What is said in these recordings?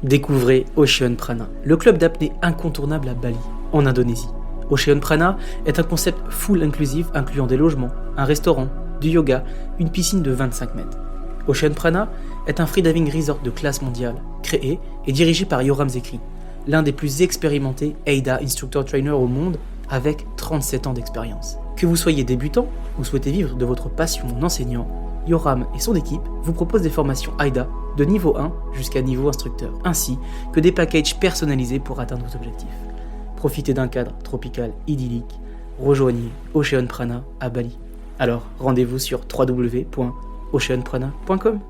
Découvrez Ocean Prana, le club d'apnée incontournable à Bali, en Indonésie. Ocean Prana est un concept full inclusif incluant des logements, un restaurant, du yoga, une piscine de 25 mètres. Ocean Prana est un freediving resort de classe mondiale, créé et dirigé par Yoram Zekri, l'un des plus expérimentés AIDA Instructor Trainer au monde avec 37 ans d'expérience. Que vous soyez débutant ou souhaitez vivre de votre passion en enseignant, Yoram et son équipe vous proposent des formations AIDA de niveau 1 jusqu'à niveau instructeur, ainsi que des packages personnalisés pour atteindre vos objectifs. Profitez d'un cadre tropical idyllique, rejoignez Ocean Prana à Bali. Alors rendez-vous sur www.oceanprana.com.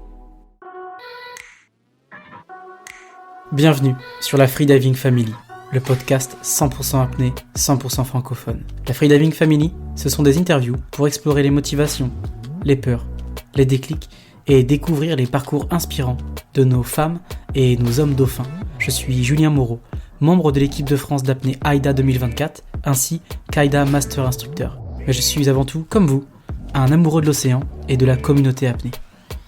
Bienvenue sur la Freediving Family, le podcast 100% apnée, 100% francophone. La Freediving Family, ce sont des interviews pour explorer les motivations, les peurs, les déclics et découvrir les parcours inspirants de nos femmes et nos hommes dauphins. Je suis Julien Moreau, membre de l'équipe de France d'apnée AIDA 2024 ainsi qu'AIDA Master Instructeur. Mais je suis avant tout, comme vous, un amoureux de l'océan et de la communauté apnée.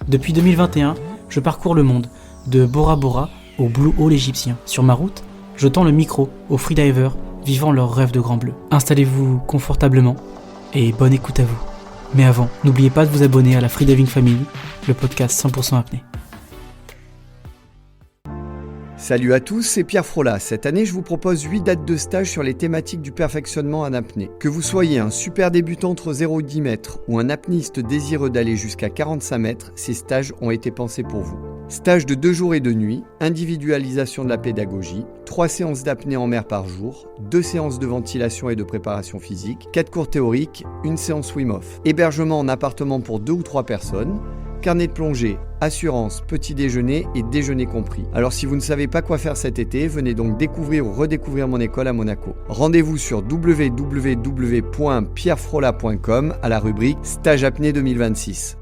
Depuis 2021, je parcours le monde, de Bora Bora au Blue Hole égyptien. Sur ma route, je tends le micro aux freedivers vivant leur rêve de grand bleu. Installez-vous confortablement et bonne écoute à vous. Mais avant, n'oubliez pas de vous abonner à la Freediving Family, le podcast 100% apnée. Salut à tous, c'est Pierre Frola. Cette année, je vous propose 8 dates de stage sur les thématiques du perfectionnement en apnée. Que vous soyez un super débutant entre 0 et 10 mètres ou un apnéiste désireux d'aller jusqu'à 45 mètres, ces stages ont été pensés pour vous. Stage de 2 jours et 2 nuits, individualisation de la pédagogie, 3 séances d'apnée en mer par jour, 2 séances de ventilation et de préparation physique, 4 cours théoriques, 1 séance swim-off. Hébergement en appartement pour 2 ou 3 personnes, carnet de plongée, assurance, petit déjeuner et déjeuner compris. Alors si vous ne savez pas quoi faire cet été, venez donc découvrir ou redécouvrir mon école à Monaco. Rendez-vous sur www.pierrefrola.com à la rubrique Stage apnée 2026.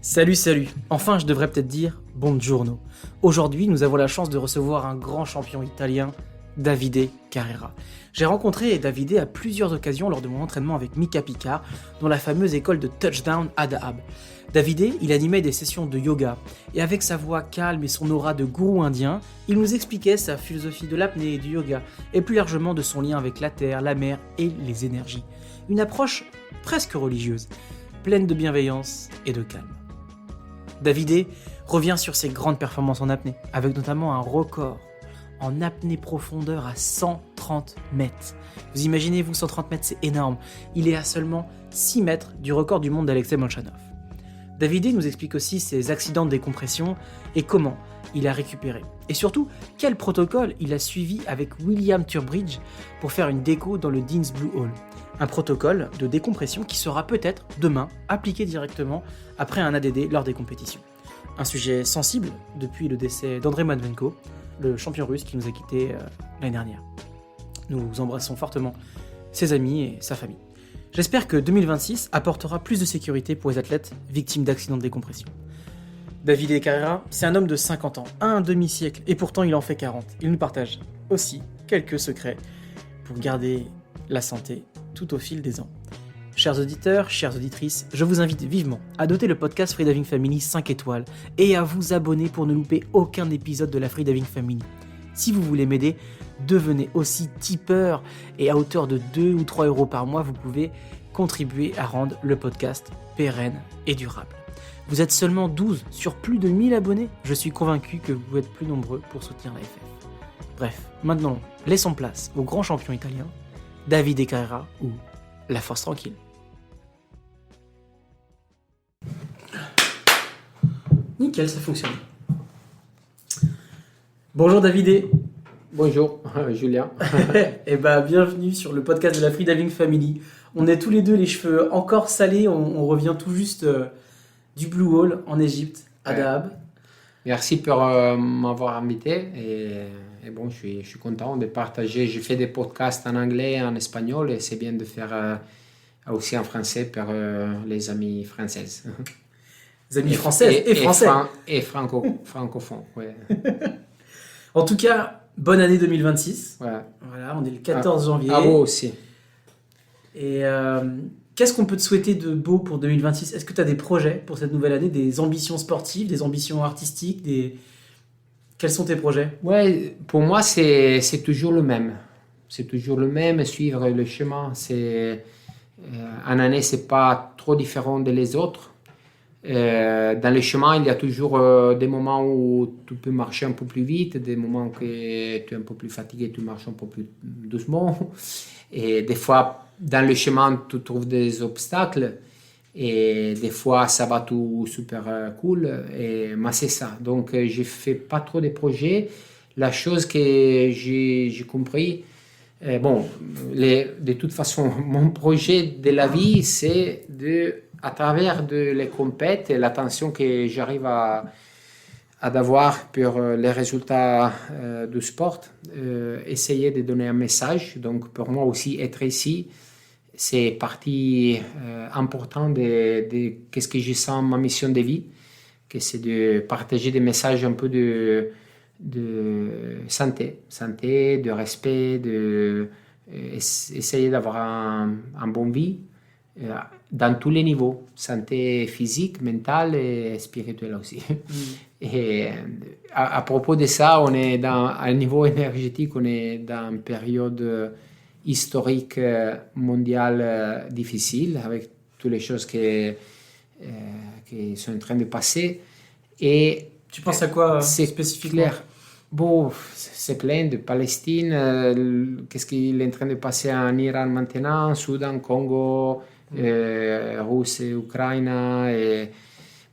Salut, enfin je devrais peut-être dire buongiorno. Aujourd'hui, nous avons la chance de recevoir un grand champion italien, Davide Carrera. J'ai rencontré Davide à plusieurs occasions lors de mon entraînement avec Mika Picard dans la fameuse école de Touchdown à Dahab. Davide, il animait des sessions de yoga et avec sa voix calme et son aura de gourou indien, il nous expliquait sa philosophie de l'apnée et du yoga et plus largement de son lien avec la terre, la mer et les énergies. Une approche presque religieuse, pleine de bienveillance et de calme. Davide revient sur ses grandes performances en apnée, avec notamment un record en apnée profondeur à 130 mètres. Vous imaginez, 130 mètres, c'est énorme. Il est à seulement 6 mètres du record du monde d'Alexei Molchanov. Davide nous explique aussi ses accidents de décompression et comment il a récupéré. Et surtout, quel protocole il a suivi avec William Turbridge pour faire une déco dans le Dean's Blue Hole. Un protocole de décompression qui sera peut-être, demain, appliqué directement après un ADD lors des compétitions. Un sujet sensible depuis le décès d'Andrei Matvenko, le champion russe qui nous a quittés l'année dernière. Nous embrassons fortement ses amis et sa famille. J'espère que 2026 apportera plus de sécurité pour les athlètes victimes d'accidents de décompression. Davide Carrera, c'est un homme de 50 ans, un demi-siècle, et pourtant il en fait 40. Il nous partage aussi quelques secrets pour garder la santé tout au fil des ans. Chers auditeurs, chères auditrices, je vous invite vivement à doter le podcast Freediving Family 5 étoiles et à vous abonner pour ne louper aucun épisode de la Freediving Family. Si vous voulez m'aider, devenez aussi tipeur et à hauteur de 2 ou 3 euros par mois, vous pouvez contribuer à rendre le podcast pérenne et durable. Vous êtes seulement 12 sur plus de 1000 abonnés. Je suis convaincu que vous êtes plus nombreux pour soutenir la FF. Bref, maintenant, laissons place au grand champion italien, Davide Carrera ou la force tranquille. Nickel, ça fonctionne. Bonjour Davide. Bonjour Julien. Et bienvenue sur le podcast de la Freediving Family. On est tous les deux les cheveux encore salés, on revient tout juste du Blue Hole en Égypte, à Dahab. Merci pour m'avoir invité et bon, je suis content de partager. Je fais des podcasts en anglais et en espagnol et c'est bien de faire aussi en français pour les amis françaises. Les amis françaises et français. Francophones, ouais. En tout cas, bonne année 2026. Ouais. Voilà, on est le 14 janvier. À vous aussi. Et qu'est-ce qu'on peut te souhaiter de beau pour 2026 ? Est-ce que tu as des projets pour cette nouvelle année, des ambitions sportives, des ambitions artistiques, Quels sont tes projets? Ouais, pour moi, c'est toujours le même. C'est toujours le même, suivre le chemin. En année, c'est pas trop différent de les autres. Dans le chemin, il y a toujours des moments où tu peux marcher un peu plus vite, des moments où tu es un peu plus fatigué, tu marches un peu plus doucement. Et des fois, dans le chemin, tu trouves des obstacles. Et des fois, ça va tout super cool. Mais c'est ça. Donc, je ne fais pas trop de projets. La chose que j'ai compris, de toute façon, mon projet de la vie, c'est à travers les compètes et l'attention que j'arrive à avoir pour les résultats du sport, essayer de donner un message. Donc, pour moi aussi, être ici, c'est partie importante de qu'est-ce que je sens ma mission de vie, que c'est de partager des messages un peu de santé, de respect, essayer d'avoir un bon vie dans tous les niveaux, santé physique, mentale et spirituelle aussi. Et à propos de ça, on est à un niveau énergétique, on est dans une période historique mondiale difficile, avec toutes les choses qui sont en train de passer. Et tu penses à quoi c'est spécifiquement? Clair. Bon, c'est plein de Palestine, qu'est-ce qu'il est en train de passer en Iran maintenant, Soudan, Congo, Russie, Ukraine.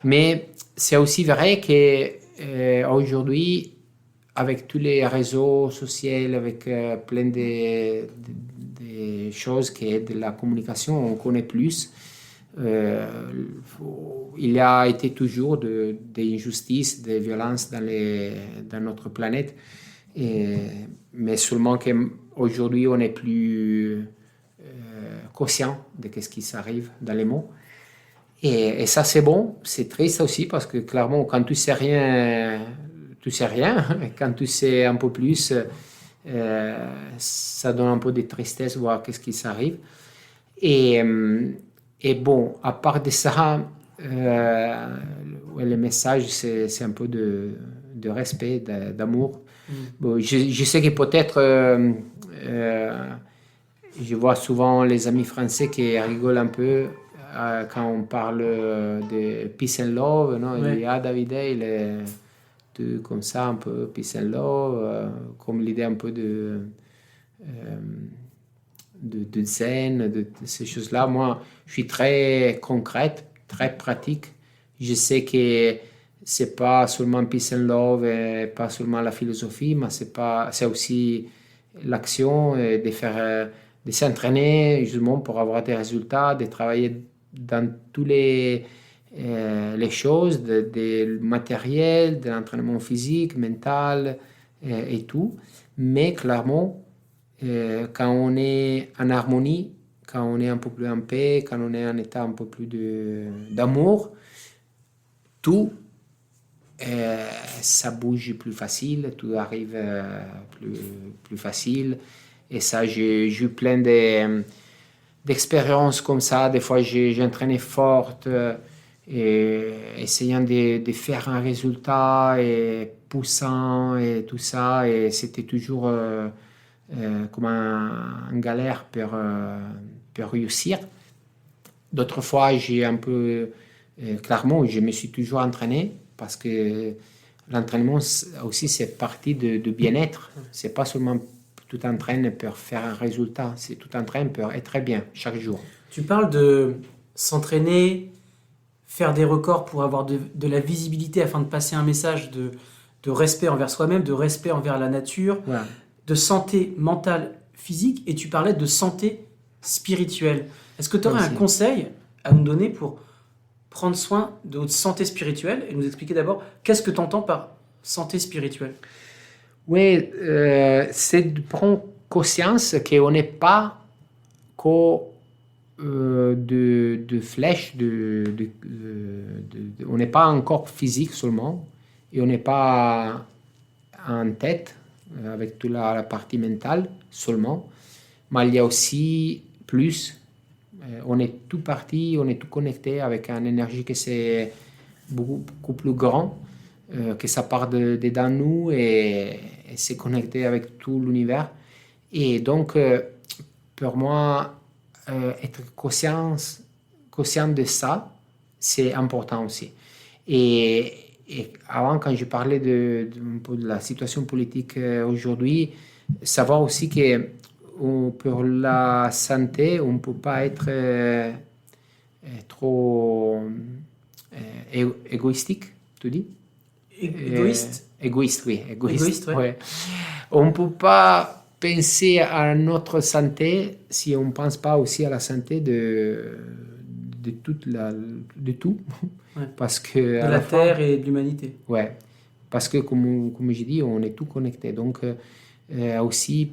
Mais c'est aussi vrai qu'aujourd'hui, avec tous les réseaux sociaux, avec plein de choses qui aident la communication, on connaît plus. Il y a été toujours des injustices, des violences dans notre planète, mais seulement qu'aujourd'hui on est plus conscient de ce qui s'arrive dans les mondes. Et ça c'est bon, c'est triste aussi parce que clairement quand tu sais rien, tu sais rien. Quand tu sais un peu plus, ça donne un peu de tristesse voir qu'est-ce qui s'arrive. Et bon, à part de ça, le message, c'est un peu de respect, d'amour. Bon, je sais que peut-être, je vois souvent les amis français qui rigolent un peu quand on parle de peace and love. Non? Ouais. Il y a David, il est tout comme ça, un peu peace and love, comme l'idée un peu de zen, de ces choses-là. Moi, je suis très concrète, très pratique. Je sais que c'est pas seulement peace and love et pas seulement la philosophie, mais c'est aussi l'action et de s'entraîner justement pour avoir des résultats, de travailler dans tous les choses, de matériel, de l'entraînement physique, mental et tout. Mais clairement, quand on est en harmonie, quand on est un peu plus en paix, quand on est en état un peu plus d'amour, tout, ça bouge plus facile, tout arrive plus facile. Et ça, j'ai eu plein d'expériences comme ça. Des fois, j'ai entraîné fort, essayant de faire un résultat, et poussant, et tout ça. Et c'était toujours comme une galère pour réussir. D'autres fois, j'ai un peu... clairement, je me suis toujours entraîné parce que l'entraînement aussi, c'est partie de bien-être. C'est pas seulement tout entraîne pour faire un résultat, c'est tout entraîne pour être bien chaque jour. Tu parles de s'entraîner, faire des records pour avoir de la visibilité afin de passer un message de respect envers soi-même, de respect envers la nature, Voilà. de santé mentale, physique, et tu parlais de santé spirituelle. Est-ce que tu aurais un conseil à nous donner pour prendre soin de notre santé spirituelle et nous expliquer d'abord qu'est-ce que tu entends par santé spirituelle? Oui, c'est de prendre conscience qu'on n'est pas que de flèches, on n'est pas un corps physique seulement, et on n'est pas en tête avec toute la partie mentale seulement, mais il y a aussi plus. On est tout parti, on est tout connecté avec une énergie qui c'est beaucoup plus grand. que ça part dedans nous et c'est connecté avec tout l'univers. Et donc, pour moi, être conscient de ça, c'est important aussi. Et avant, quand je parlais un peu de la situation politique aujourd'hui, savoir aussi que pour la santé, on ne peut pas être trop égoïstique, tu dis? Égoïste. Égoïste, oui. Égoïste, ouais. Ouais. On ne peut pas penser à notre santé si on ne pense pas aussi à la santé de tout. Ouais. Parce que De la Terre et de l'humanité. Ouais, parce que comme j'ai dit, on est tout connecté. Donc, aussi,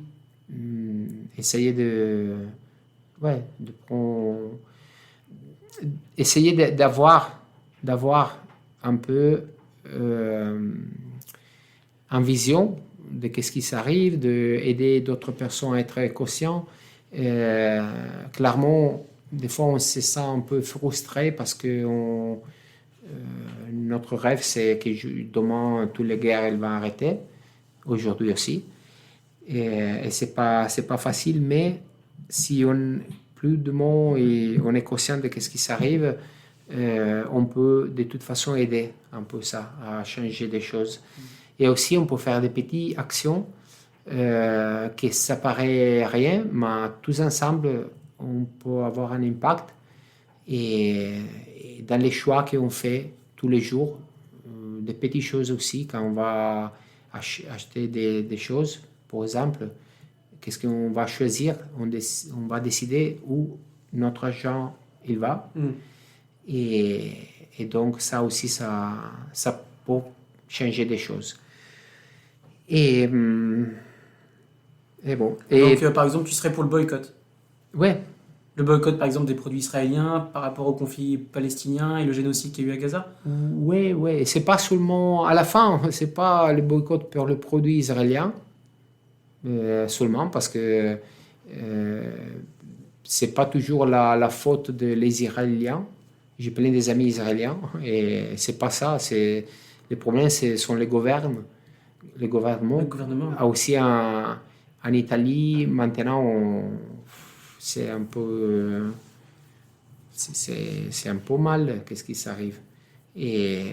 essayer essayer d'avoir un peu en vision de qu'est-ce qui s'arrive, d'aider d'autres personnes à être conscients. Clairement, des fois, on se sent un peu frustré parce que notre rêve, c'est que demain, toutes les guerres elles vont arrêter, aujourd'hui aussi. Et c'est pas facile, mais si on plus de monde et on est conscient de ce qui s'arrive, on peut de toute façon aider un peu ça, à changer des choses. Et aussi, on peut faire des petites actions que ça paraît rien, mais tous ensemble, on peut avoir un impact. Et dans les choix qu'on fait tous les jours, des petites choses aussi, quand on va acheter des choses, par exemple, qu'est-ce qu'on va choisir, on va décider où notre argent il va. Et donc ça aussi, ça peut changer des choses. Et bon. Donc, par exemple, tu serais pour le boycott? Ouais. Le boycott, par exemple, des produits israéliens par rapport au conflit palestinien et le génocide qu'il y a eu à Gaza? Oui. C'est pas seulement, à la fin, c'est pas le boycott pour le produit israélien, seulement parce que c'est pas toujours la faute des Israéliens. J'ai plein des amis israéliens et c'est pas ça. Les problèmes, sont les gouvernements. Le gouvernement. Aussi en Italie, maintenant, c'est un peu mal qu'est-ce qui s'arrive. Et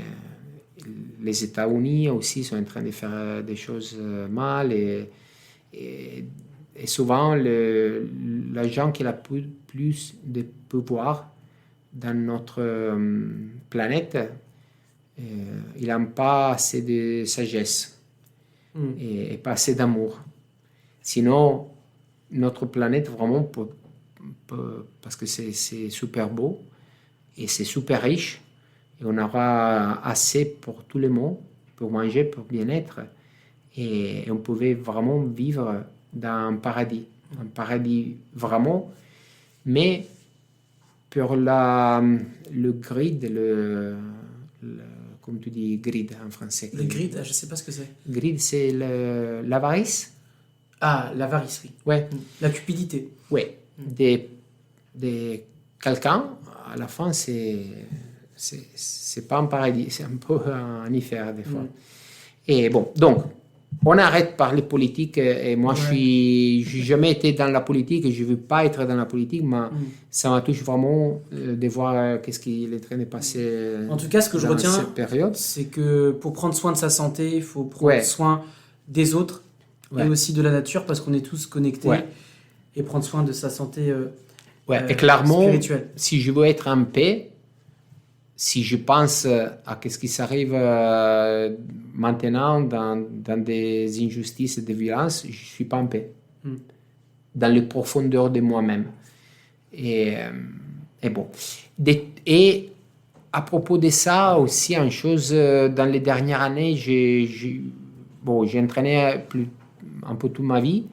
les États-Unis aussi sont en train de faire des choses mal et souvent la gens qui a plus de pouvoir dans notre planète, il n'a pas assez de sagesse et pas assez d'amour. Sinon, notre planète vraiment peut parce que c'est super beau et c'est super riche et on aura assez pour tout le monde, pour manger, pour bien-être et on pouvait vraiment vivre dans un paradis vraiment, mais pour le grid, comme tu dis grid en français. Le grid, je ne sais pas ce que c'est. Grid, c'est l'avarice. Ah, l'avarice, oui. Ouais. La cupidité. Oui. De quelqu'un, à la fin, c'est pas un paradis, c'est un peu un enfer des fois. Et bon, donc, on arrête par les politiques. Et moi, je n'ai jamais été dans la politique et je ne veux pas être dans la politique, mais ça m'a touché vraiment de voir qu'est-ce qu'il est en train de passer. En tout cas, ce que je retiens, cette période, c'est que pour prendre soin de sa santé, il faut prendre soin des autres et aussi de la nature parce qu'on est tous connectés et prendre soin de sa santé et clairement, spirituelle. Si je veux être en paix, si je pense à ce qui s'arrive maintenant dans des injustices et des violences, je ne suis pas en paix. Dans les profondeurs de moi-même. Et bon. Et à propos de ça, aussi, une chose, dans les dernières années, j'ai entraîné un peu toute ma vie,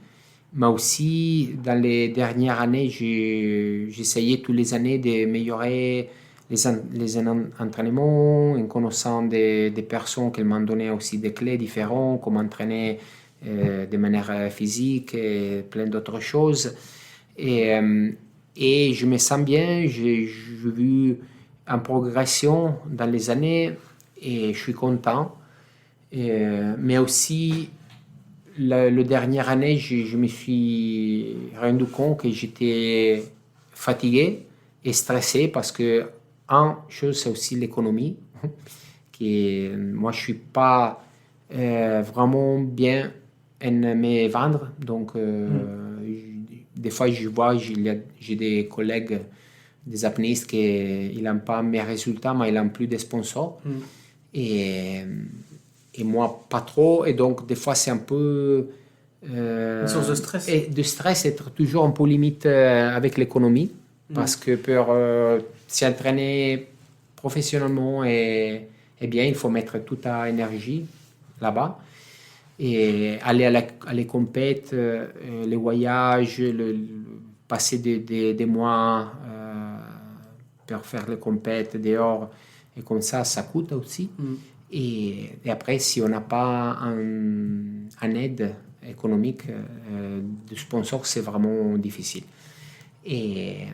mais aussi dans les dernières années, j'ai essayé toutes les années d'améliorer les entraînements, en connaissant des personnes qui m'ont donné aussi des clés différentes, comment entraîner de manière physique et plein d'autres choses. Et je me sens bien, j'ai vu une progression dans les années et je suis content. Mais aussi, la dernière année, je me suis rendu compte que j'étais fatigué et stressé parce que, un chose, c'est aussi l'économie. Moi, je ne suis pas vraiment bien aimé vendre. Donc, des fois, je vois, j'ai des collègues, des apnéistes qui n'ont pas mes résultats, mais ils n'ont plus de sponsors. Et, et moi, pas trop. Et donc, des fois, c'est un peu... Une source de stress. Et de stress, être toujours un peu limite avec l'économie. Parce que pour s'entraîner professionnellement et bien, il faut mettre toute ta énergie là-bas. Et aller à les compètes, les voyages, passer des mois pour faire les compètes dehors. Et comme ça coûte aussi. Et après, si on n'a pas un aide économique de sponsor, c'est vraiment difficile. Et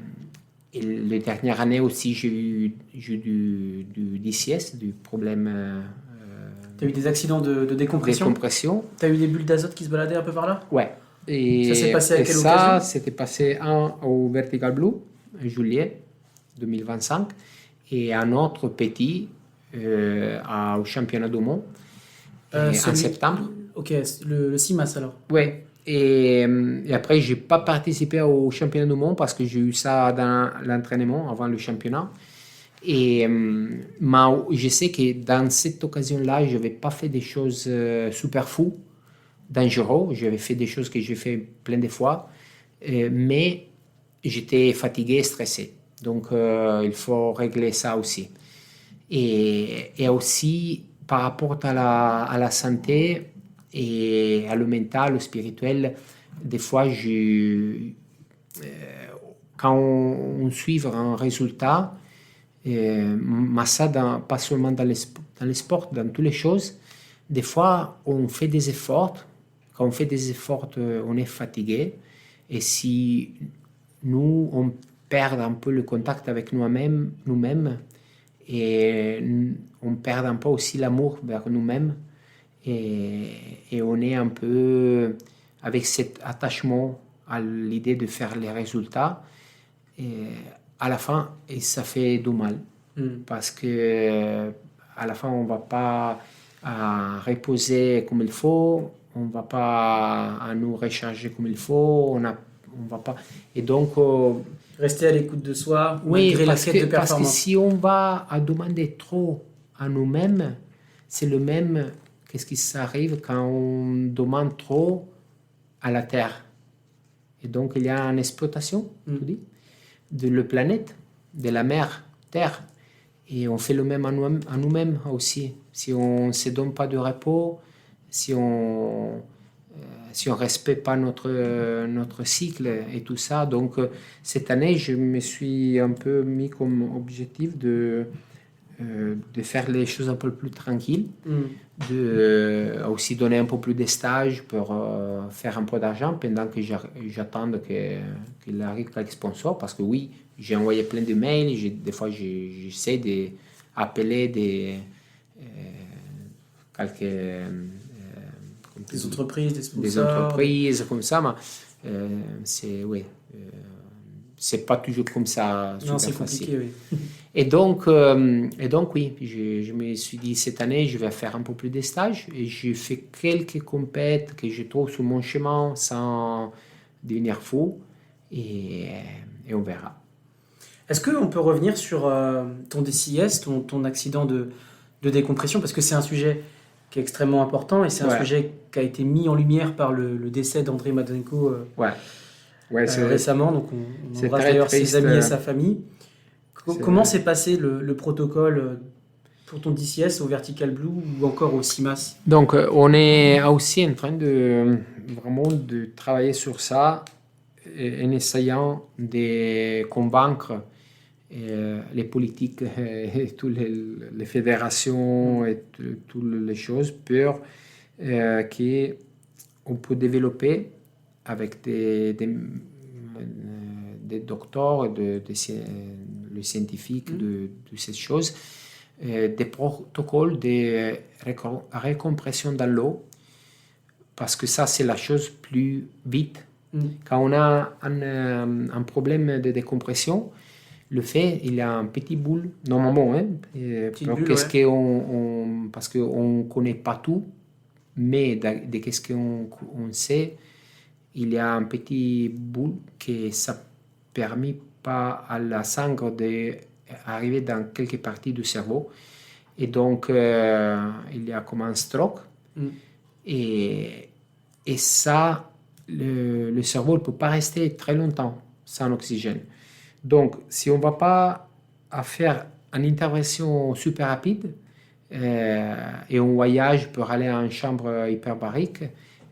la dernière année aussi, j'ai eu du DCS, du problème Tu as eu des accidents de décompression. Tu as eu des bulles d'azote qui se baladaient un peu par là. Ouais. Et ça s'est passé à quelle occasion? Ça, c'était passé un au Vertical Blue, en juillet 2025, et un autre petit au championnat du monde en septembre. Ok, le CIMAS alors. Oui. Et après, je n'ai pas participé au championnat du monde parce que j'ai eu ça dans l'entraînement avant le championnat. Et je sais que dans cette occasion-là, je n'avais pas fait des choses super fous, dangereuses. J'avais fait des choses que j'ai fait plein de fois, mais j'étais fatigué et stressé. Donc, il faut régler ça aussi. Et aussi, par rapport à la santé et à le mental, au spirituel, des fois, quand on suit un résultat, mais ça, pas seulement dans les sports, dans toutes les choses, des fois, on fait des efforts. Quand on fait des efforts, on est fatigué. Et si nous, on perd un peu le contact avec nous-mêmes, et on perd un peu aussi l'amour vers nous-mêmes, et on est un peu avec cet attachement à l'idée de faire les résultats. Et à la fin, et ça fait du mal. Parce que à la fin, on ne va pas reposer comme il faut, on ne va pas nous recharger comme il faut, on va pas... Et donc... rester à l'écoute de soi, oui, malgré la quête de performance. Parce que si on va demander trop à nous-mêmes, c'est le même qu'est-ce qui s'arrive quand on demande trop à la Terre. Et donc, il y a une exploitation, tu dis, de la planète, de la mer, Terre. Et on fait le même à nous-mêmes aussi. Si on ne se donne pas de repos, si on respecte pas notre cycle et tout ça. Donc, cette année, je me suis un peu mis comme objectif de faire les choses un peu plus tranquilles, de aussi donner un peu plus de stages pour faire un peu d'argent pendant que j'attends qu'il arrive quelques sponsors. Parce que oui, j'ai envoyé plein de mails, des fois j'essaie d'appeler quelques... des entreprises, des sponsors. Des entreprises comme ça, mais c'est pas toujours comme ça. Non, c'est compliqué, oui. Et donc oui, je me suis dit, cette année, je vais faire un peu plus de stages. Et j'ai fait quelques compètes que je trouve sur mon chemin sans devenir fou. Et on verra. Est-ce qu'on peut revenir sur ton DCS, ton accident de décompression? Parce que c'est un sujet qui est extrêmement important et c'est un sujet qui a été mis en lumière par le décès d'André Madenko récemment. Donc on embrasse d'ailleurs ses amis et sa famille. Comment s'est passé le protocole pour ton DCS au Vertical Blue ou encore au CIMAS? Donc on est aussi en train de travailler sur ça en essayant de convaincre les politiques et toutes les fédérations et toutes les choses pour qu'on peut développer avec des docteurs, les scientifiques de ces choses, des protocoles de récompression dans l'eau, parce que ça, c'est la chose plus vite. Quand on a un problème de décompression, le fait, il y a un petit boule, normalement, hein, parce qu'on ne connaît pas tout, mais de qu'est-ce qu'on sait, il y a un petit boule que ça ne permet pas à la sang d'arriver dans quelques parties du cerveau. Et donc, il y a comme un stroke. Et ça, le cerveau ne peut pas rester très longtemps sans oxygène. Donc, si on ne va pas faire une intervention super rapide et on voyage pour aller en chambre hyperbarique,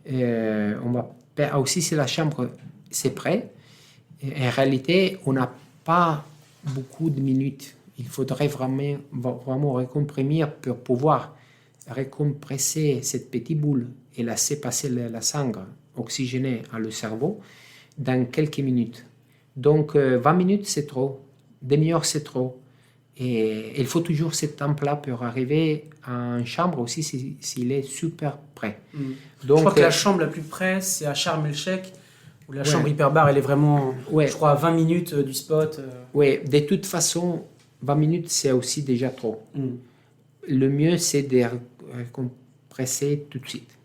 on va aussi si la chambre c'est prêt. En réalité, on n'a pas beaucoup de minutes. Il faudrait vraiment récomprimer pour pouvoir récompresser cette petite boule et laisser passer la sang oxygénée à le cerveau dans quelques minutes. Donc 20 minutes c'est trop, demi-heure c'est trop. Et il faut toujours ce temps-là pour arriver en chambre aussi s'il est super prêt. Donc, je crois que la chambre la plus près c'est à Sharm el-Sheikh, où la chambre hyperbar elle est vraiment, je crois, à 20 minutes du spot. Oui, de toute façon, 20 minutes c'est aussi déjà trop. Le mieux c'est de récompresser tout de suite.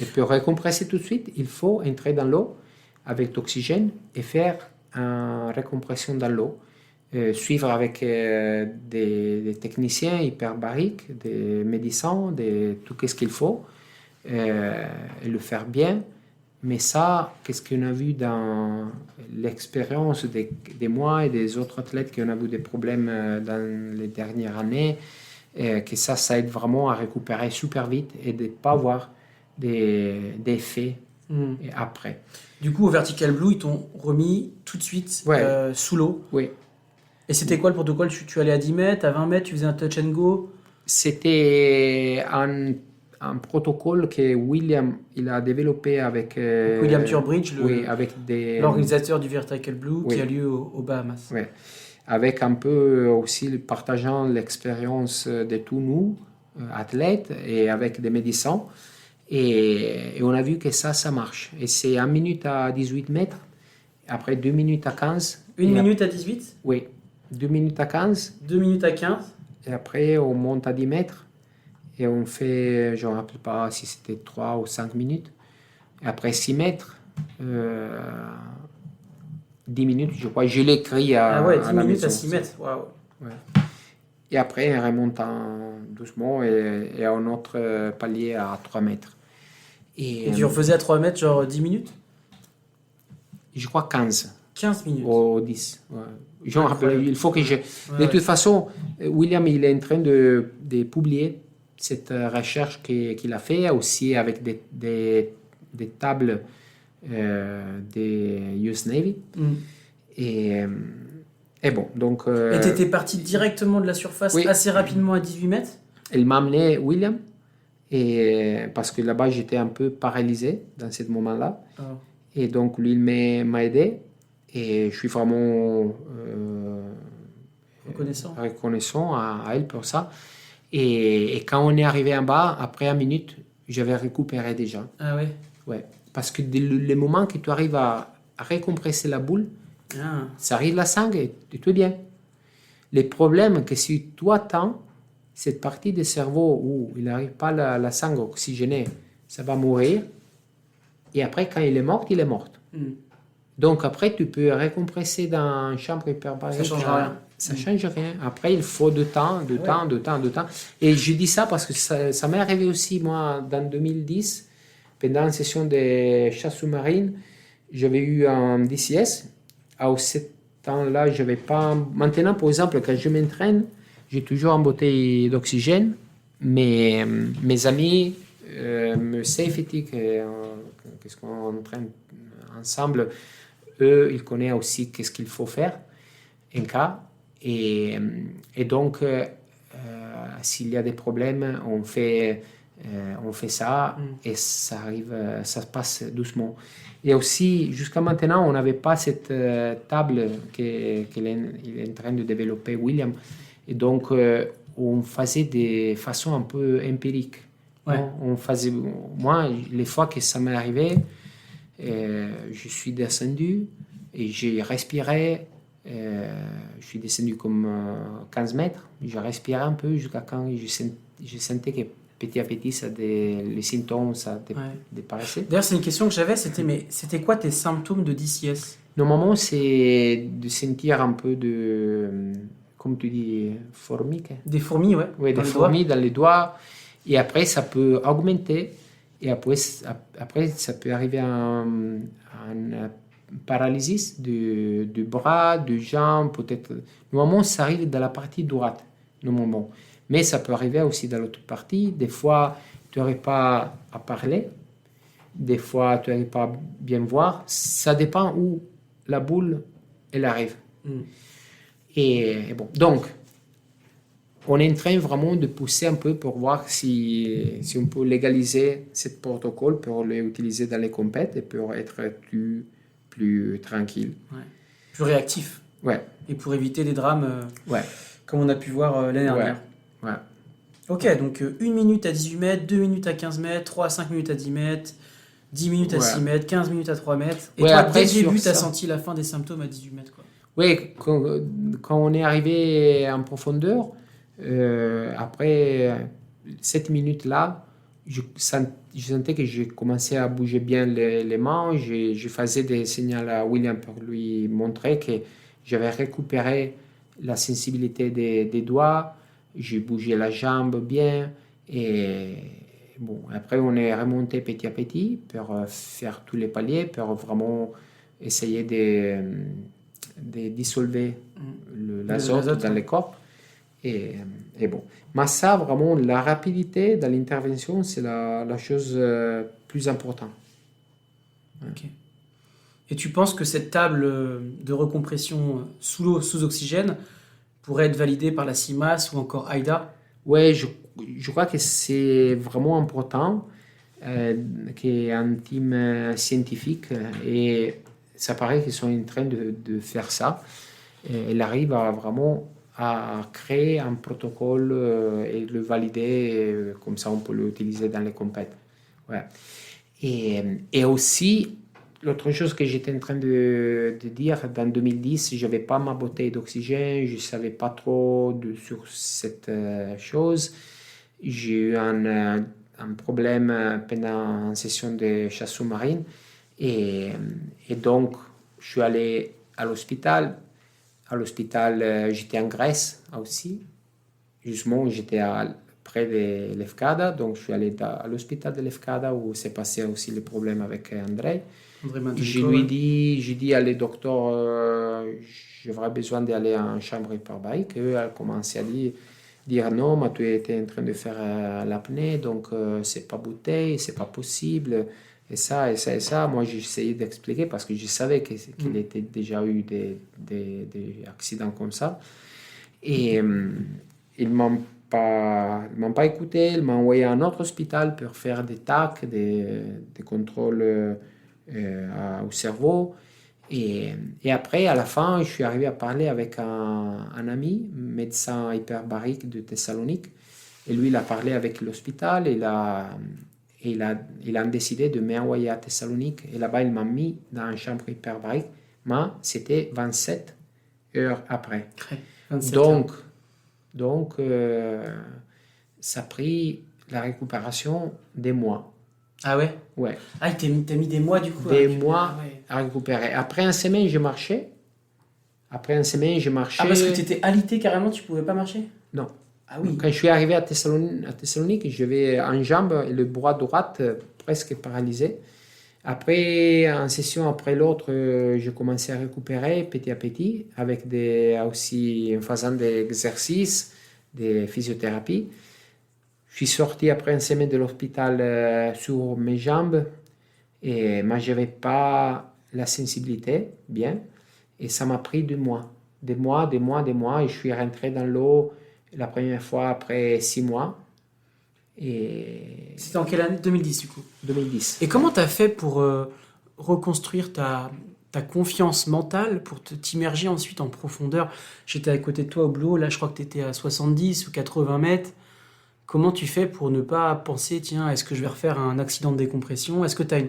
Et pour récompresser tout de suite, il faut entrer dans l'eau avec l'oxygène et faire une récompression dans l'eau. Suivre avec des techniciens hyperbariques, des médecins, tout ce qu'il faut, et le faire bien. Mais ça, qu'est-ce qu'on a vu dans l'expérience des moi et des autres athlètes qui ont eu des problèmes dans les dernières années, que ça aide vraiment à récupérer super vite et de ne pas avoir des effets après. Du coup, au Vertical Blue, ils t'ont remis tout de suite sous l'eau. Oui. Et c'était quoi le protocole? Tu allais à 10 mètres, à 20 mètres, tu faisais un touch and go? C'était un protocole que William il a développé avec... William Turbridge, l'organisateur du Vertical Blue, qui a lieu aux Bahamas. Oui. Avec un peu aussi partageant l'expérience de tous nous, athlètes, et avec des médecins. Et on a vu que ça marche. Et c'est 1 minute à 18 mètres, après 2 minutes à 15. 1 minute à 18? Oui, 2 minutes à 15. 2 minutes à 15. Et après, on monte à 10 mètres. Et on fait, je ne me rappelle pas si c'était 3 ou 5 minutes. Et après 6 mètres, 10 minutes, je crois. Je l'ai écrit à 10 minutes à 6 mètres. Waouh. Ouais. Et après, on remonte doucement et à un autre palier à 3 mètres. Et tu refaisais à 3 mètres, genre 10 minutes? Je crois 15. 15 minutes. Ou 10. Ouais. Je me rappelle, il faut que je... De toute façon, William, il est en train de publier cette recherche qu'il a fait aussi avec des tables des US Navy. Et bon, donc... Et tu étais parti directement de la surface assez rapidement à 18 mètres? Il m'a amené William, parce que là-bas, j'étais un peu paralysé dans ce moment-là. Et donc, lui, il m'a aidé. Et je suis vraiment reconnaissant à elle pour ça. Et quand on est arrivé en bas, après 1 minute, j'avais récupéré déjà. Ah ouais? Ouais. Parce que le moment que tu arrives à récompresser la boule, ça arrive la sang et tout est bien. Le problème, c'est que si toi attends, cette partie du cerveau où il n'arrive pas la sang oxygénée, ça va mourir. Et après, quand il est mort, il est mort. Donc après, tu peux récompresser dans une chambre hyperbarique. Ça ne change rien. Ça ne change rien. Après, il faut de temps. Et je dis ça parce que ça m'est arrivé aussi, moi, dans 2010, pendant une session de chasse sous-marine, j'avais eu un DCS. À ce temps-là, je n'avais pas... Maintenant, par exemple, quand je m'entraîne, j'ai toujours une bouteille d'oxygène, mais mes amis me safety, qu'est-ce qu'on entraîne ensemble, eux, ils connaissent aussi qu'est-ce qu'il faut faire en cas. Et donc, s'il y a des problèmes, on fait ça et ça arrive, ça se passe doucement. Et aussi, jusqu'à maintenant, on n'avait pas cette table qu'il est en train de développer, William. Et donc, où on faisait de façon un peu empirique. Ouais. Moi, les fois que ça m'est arrivé, je suis descendu et j'ai respiré. Je suis descendu comme 15 mètres. Je respirais un peu jusqu'à quand je sentais que petit à petit, les symptômes disparaissaient. D'ailleurs, c'est une question que j'avais, c'était quoi tes symptômes de DCS? Normalement, c'est de sentir un peu comme tu dis, fourmis. Des fourmis, ouais. Oui, des fourmis dans les doigts. Et après, ça peut augmenter. Et après ça peut arriver à une paralysie du bras, du jambe, peut-être. Normalement, ça arrive dans la partie droite, normalement. Mais ça peut arriver aussi dans l'autre partie. Des fois, tu n'arrives pas à parler. Des fois, tu n'arrives pas à bien voir. Ça dépend où la boule, elle arrive. Et bon, donc, on est en train vraiment de pousser un peu pour voir si on peut légaliser ce protocole pour l'utiliser dans les compètes et pour être plus tranquille. Ouais. Plus réactif. Ouais. Et pour éviter des drames ouais. comme on a pu voir l'année dernière. Ouais. Ok, donc 1 minute à 18 mètres, 2 minutes à 15 mètres, 3 à 5 minutes à 10 mètres, 10 minutes à 6 mètres, 15 minutes à 3 mètres. Et toi, après, dès le début, tu as senti la fin des symptômes à 18 mètres, quoi. Oui, quand on est arrivé en profondeur, après 7 minutes-là, je sentais que j'ai commencé à bouger bien les mains. Je faisais des signaux à William pour lui montrer que j'avais récupéré la sensibilité des doigts. J'ai bougé la jambe bien. Et bon, après, on est remonté petit à petit pour faire tous les paliers, pour vraiment essayer de dissolver l'azote dans le corps. Et bon. Mais ça, vraiment, la rapidité dans l'intervention, c'est la chose plus importante. Ouais. Okay. Et tu penses que cette table de recompression sous l'eau, sous oxygène, pourrait être validée par la CIMAS ou encore AIDA? Oui, je crois que c'est vraiment important qu'il y ait un team scientifique et ça paraît qu'ils sont en train de faire ça. Et il arrive vraiment à créer un protocole et le valider, comme ça on peut l'utiliser dans les compètes. Ouais. Et aussi, l'autre chose que j'étais en train de dire, dans 2010, je n'avais pas ma bouteille d'oxygène, je ne savais pas trop sur cette chose. J'ai eu un problème pendant une session de chasse sous-marine et donc je suis allé à l'hôpital. À l'hôpital, j'étais en Grèce aussi. Justement, j'étais près de Lefkada, donc je suis allé à l'hôpital de Lefkada où s'est passé aussi le problème avec André. J'ai dit à les docteurs, j'aurais besoin d'aller en chambre hyperbarique. Eux, ils commencé à dire non, mais tu étais en train de faire l'apnée, donc c'est pas bouteille, c'est pas possible. Et ça. Moi, j'ai essayé d'expliquer parce que je savais qu'il était déjà eu des accidents comme ça. Et ils ne m'ont pas écouté. Ils m'ont envoyé à un autre hôpital pour faire des TAC, des contrôles au cerveau. Et après, à la fin, je suis arrivé à parler avec un ami, médecin hyperbarique de Thessalonique. Et lui, il a parlé avec l'hôpital. Il a décidé de m'envoyer à Thessalonique. Et là-bas, il m'a mis dans une chambre hyperbarique. Mais c'était 27 heures après. 27 donc ça a pris la récupération des mois. Ah ouais? Ouais. Ah, t'as mis des mois du coup? Des mois à récupérer. Après une semaine, je marchais. Ah, parce que tu étais alité carrément, tu pouvais pas marcher? Non. Ah oui. Quand je suis arrivé à Thessalonique, j'avais une jambe et le bras droit presque paralysé. Après, en session après l'autre, je commençais à récupérer petit à petit, avec aussi en faisant des exercices, des physiothérapies. Je suis sorti après une semaine de l'hôpital sur mes jambes, mais je n'avais pas la sensibilité bien. Et ça m'a pris 2 mois. Des mois. Et je suis rentré dans l'eau la première fois après 6 mois. Et c'était en quelle année? 2010 du coup? 2010. Et comment tu as fait pour reconstruire ta ta confiance mentale pour t'immerger ensuite en profondeur? J'étais à côté de toi au boulot, là je crois que tu étais à 70 ou 80 mètres. Comment tu fais pour ne pas penser, tiens, est-ce que je vais refaire un accident de décompression? Est-ce que tu as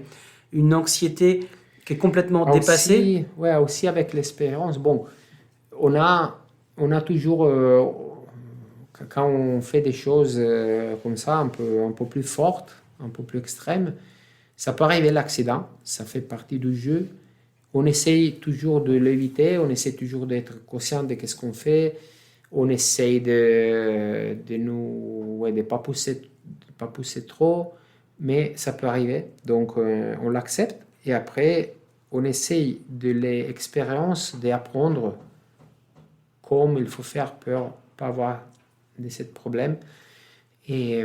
une anxiété qui est complètement dépassée? Aussi avec l'expérience. Bon, on a toujours, quand on fait des choses comme ça, un peu plus fortes, un peu plus extrêmes, ça peut arriver l'accident, ça fait partie du jeu. On essaye toujours de l'éviter, on essaie toujours d'être conscient de ce qu'on fait, on essaye de ne pas pousser trop, mais ça peut arriver, donc on l'accepte et après on essaye de l'expérience d'apprendre comme il faut faire pour pas avoir de ces problèmes et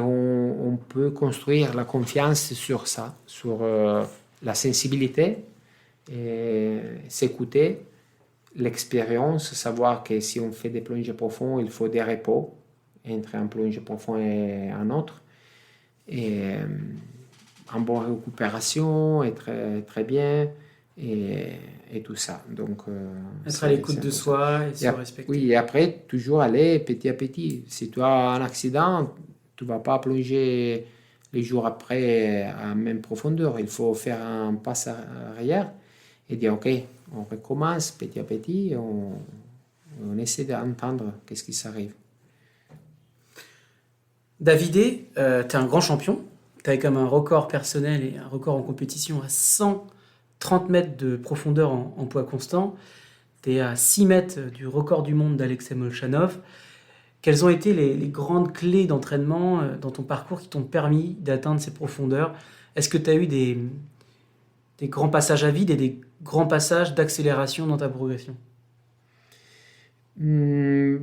on peut construire la confiance sur ça, sur la sensibilité, et s'écouter, l'expérience, savoir que si on fait des plongées profondes, il faut des repos entre un plongée profond et un autre. Et en bonne récupération, être très bien, et tout ça. Donc, être à l'écoute de soi et se respecter. Oui, et après, toujours aller petit à petit. Si tu as un accident, tu ne vas pas plonger les jours après à la même profondeur. Il faut faire un pas arrière et dire, OK, on recommence petit à petit, on essaie d'entendre qu'est-ce qui s'arrive. Davidé, tu es un grand champion. Tu as comme un record personnel et un record en compétition à 130 mètres de profondeur en poids constant. Tu es à 6 mètres du record du monde d'Alexei Molchanov. Quelles ont été les grandes clés d'entraînement dans ton parcours qui t'ont permis d'atteindre ces profondeurs? Est-ce que tu as eu des grands passages à vide et des grands passages d'accélération dans ta progression? Je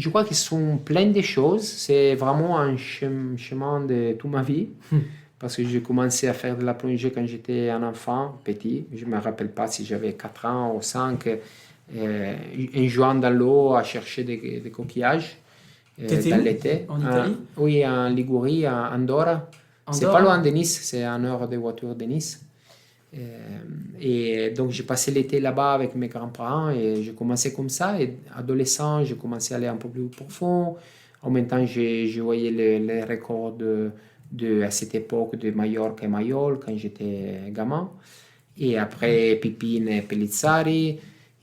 crois qu'ils sont plein de choses. C'est vraiment un chemin de toute ma vie. Parce que j'ai commencé à faire de la plongée quand j'étais un enfant, petit. Je ne me rappelle pas si j'avais 4 ans ou 5. En jouant dans l'eau à chercher des coquillages dans l'été. En Italie? Oui, en Ligurie, à Andorra. C'est pas loin de Nice, c'est à 1 heure de voiture de Nice. Et donc j'ai passé l'été là-bas avec mes grands-parents et j'ai commencé comme ça. Et adolescent, j'ai commencé à aller un peu plus profond. En même temps, je voyais les records à cette époque de Mallorca et Mayol quand j'étais gamin. Et après, Pipine et Pellizzari.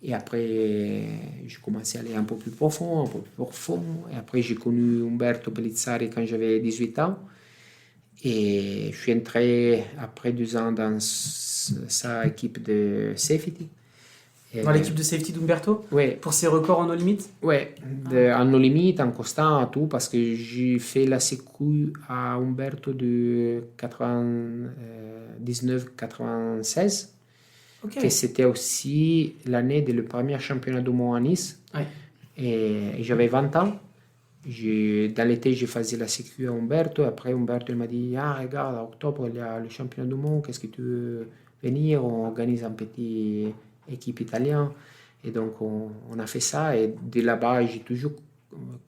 Et après, j'ai commencé à aller un peu plus profond. Et après, j'ai connu Umberto Pellizzari quand j'avais 18 ans. Et je suis entré après 2 ans dans sa équipe de safety. Dans l'équipe de safety d'Umberto? Oui. Pour ses records en no limit? Oui, en no limit, en constant, en tout, parce que j'ai fait la sécu à Umberto de 99-96. Okay. Que c'était aussi l'année de le premier championnat du monde à Nice. Ouais. Et j'avais 20 ans. Dans l'été, j'ai fait la sécu à Umberto. Après, Umberto il m'a dit, regarde, en octobre, il y a le championnat du monde. Qu'est-ce que tu veux venir? On organise une petite équipe italienne. Et donc, on a fait ça. Et de là-bas, j'ai toujours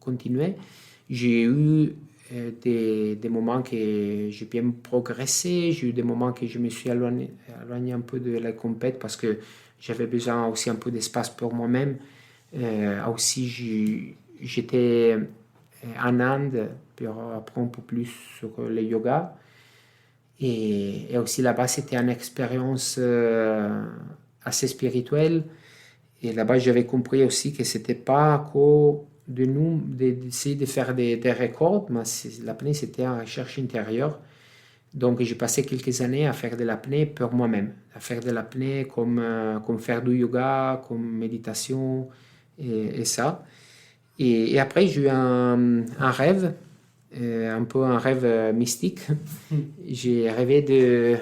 continué. J'ai eu des moments que j'ai bien progressé. J'ai eu des moments que je me suis éloigné un peu de la compète parce que j'avais besoin aussi un peu d'espace pour moi-même. Aussi, j'étais en Inde pour apprendre un peu plus sur le yoga. Et aussi là-bas, c'était une expérience assez spirituelle. Et là-bas, j'avais compris aussi que ce n'était pas que de nous d'essayer de faire des records, mais l'apnée, c'était une recherche intérieure. Donc, j'ai passé quelques années à faire de l'apnée pour moi-même, à faire de l'apnée comme faire du yoga, comme méditation et ça. Et après, j'ai eu un rêve, un peu un rêve mystique. J'ai rêvé de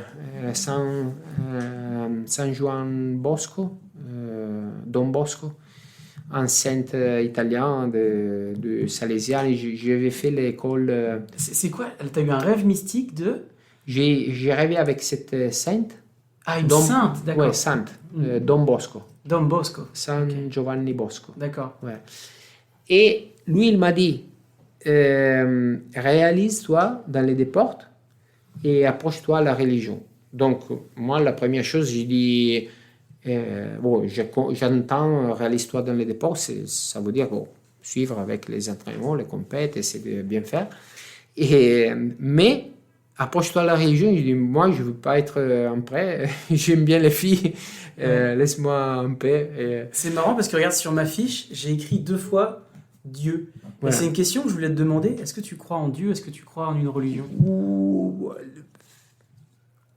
San Juan Bosco, Don Bosco, un saint italien de Salesian. J'avais fait l'école. C'est quoi? Tu as eu un rêve mystique de? J'ai rêvé avec cette sainte. Ah, une sainte, d'accord. Oui, sainte, Don Bosco. Don Bosco. San Giovanni Bosco. D'accord. Ouais. Et lui, il m'a dit, réalise-toi dans les déportes et approche-toi à la religion. Donc, moi, la première chose, j'ai dit, bon, j'entends réalise-toi dans les déports, ça veut dire bon, suivre avec les entraînements, les compètes, essayer de bien faire. Mais, approche-toi de la religion, je dis, moi, je ne veux pas être en prêt, j'aime bien les filles, laisse-moi en paix. C'est marrant parce que regarde, sur ma fiche, j'ai écrit 2 fois Dieu. Et Voilà. c'est une question que je voulais te demander. Est-ce que tu crois en Dieu? Est-ce que tu crois en une religion?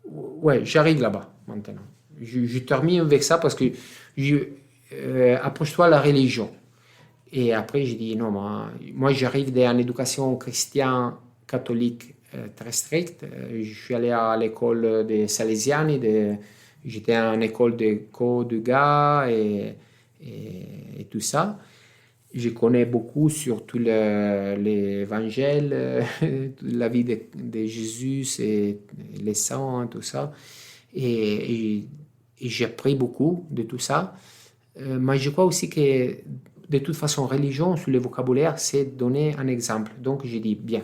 Ouais, j'arrive là-bas maintenant. Je termine avec ça parce que approche-toi de la religion. Et après, je dis non, moi j'arrive d'une éducation chrétienne catholique très stricte. Je suis allé à l'école des Salesiani, j'étais en école de code de gars et tout ça. Je connais beaucoup sur tout l'évangile, la vie de Jésus et les saints, tout ça. Et j'ai appris beaucoup de tout ça. Mais je crois aussi que de toute façon, religion, sur le vocabulaire, c'est donner un exemple. Donc, j'ai dit, bien,